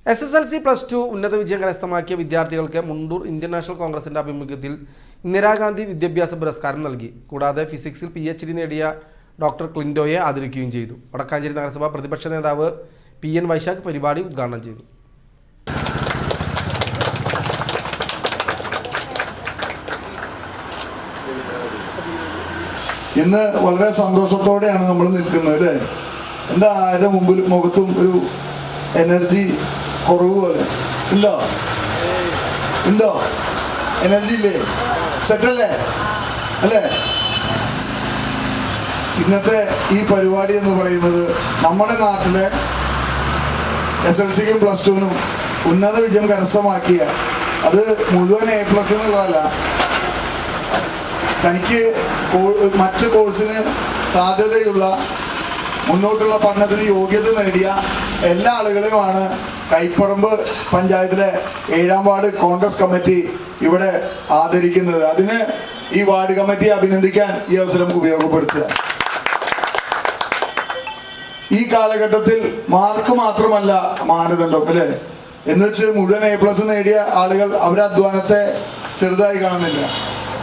SSLC +2 ഉന്നത വിജയം കരസ്ഥമാക്കിയ വിദ്യാർത്ഥികൾക്ക് മുണ്ടൂർ ഇന്ത്യൻ നാഷണൽ കോൺഗ്രസിന്റെ ആഭിമുഖ്യത്തിൽ ഇന്ദിരാഗാന്ധി വിദ്യാഭ്യാസ പുരസ്കാരം നൽകി. കൂടാതെ ഫിസിക്സിൽ PhD നേടിയ ഡോക്ടർ ക്ലിൻഡോയെ ആദരിക്കുകയും ചെയ്തു. വടക്കാഞ്ചേരി നഗരസഭ പ്രതിപക്ഷ നേതാവ് PN വൈശാഖ് പരിപാടി ഉദ്ഘാടനം ചെയ്തു. ഇന്ന് വളരെ സന്തോഷത്തോടെയാണ് നമ്മൾ നിൽക്കുന്നത് അല്ലേ? എന്താ ആരുടെ മുമ്പിൽ മുഖത്തും ഒരു എനർജി കുറവ് പോലെ ഉണ്ടോ? ഉണ്ടോ? എനർജി ഇല്ലേ? സെറ്റല്ലേ അല്ലേ? ഇന്നത്തെ ഈ പരിപാടി എന്ന് പറയുന്നത് നമ്മുടെ നാട്ടിലെ SSLCക്കും +2നും ഉന്നത വിജയം കരസ്ഥമാക്കിയ, അത് മുഴുവൻ A+ എന്നുള്ളതല്ല, തനിക്ക് മറ്റ് കോഴ്സിന് സാധ്യതയുള്ള മുന്നോട്ടുള്ള പഠനത്തിന് യോഗ്യത നേടിയ എല്ലാ ആളുകളെയുമാണ് കൈപ്പറമ്പ് പഞ്ചായത്തിലെ 7ാം വാർഡ് കോൺഗ്രസ് കമ്മിറ്റി ഇവിടെ ആദരിക്കുന്നത്. അതിന് ഈ വാർഡ് കമ്മിറ്റിയെ അഭിനന്ദിക്കാൻ ഈ അവസരം ഉപയോഗപ്പെടുത്തുക. ഈ കാലഘട്ടത്തിൽ മാർക്ക് മാത്രമല്ല മാനദണ്ഡം അല്ലേ? എന്ന് വെച്ച് മുഴുവൻ A+ നേടിയ ആളുകൾ അവരുടെ അധ്വാനത്തെ ചെറുതായി കാണുന്നില്ല.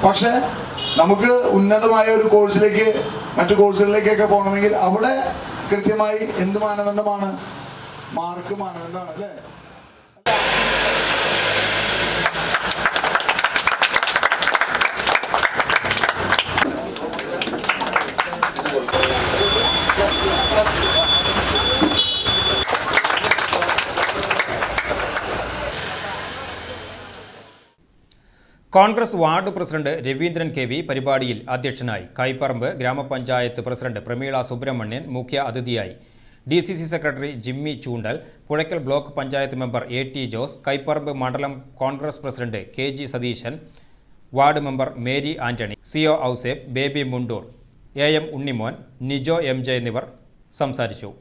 പക്ഷെ നമുക്ക് ഉന്നതമായ ഒരു കോഴ്സിലേക്ക്, മറ്റു കോഴ്സുകളിലേക്കൊക്കെ പോകണമെങ്കിൽ അവിടെ കൃത്യമായി എന്ത് മാനദണ്ഡമാണ്? മാർക്ക് മാനദണ്ഡമാണ് അല്ലേ? Congress ward president Raveendran KV പരിപാടിയിൽ അധ്യക്ഷനായി. കൈപ്പറമ്പ് ഗ്രാമപഞ്ചായത്ത് പ്രസിഡന്റ് പ്രമീള സുബ്രഹ്മണ്യൻ മുഖ്യ അതിഥിയായി. DCC secretary Jimmy Choondal, Puzhakkal block panchayat member AT Jose, Kaipparambu മണ്ഡലം Congress president KG Satheesan, ward member Mary Antony, CO Ouseph, Baby Mundur, AM Unnimon, Nijo MJ എന്നിവർ സംസാരിച്ചു.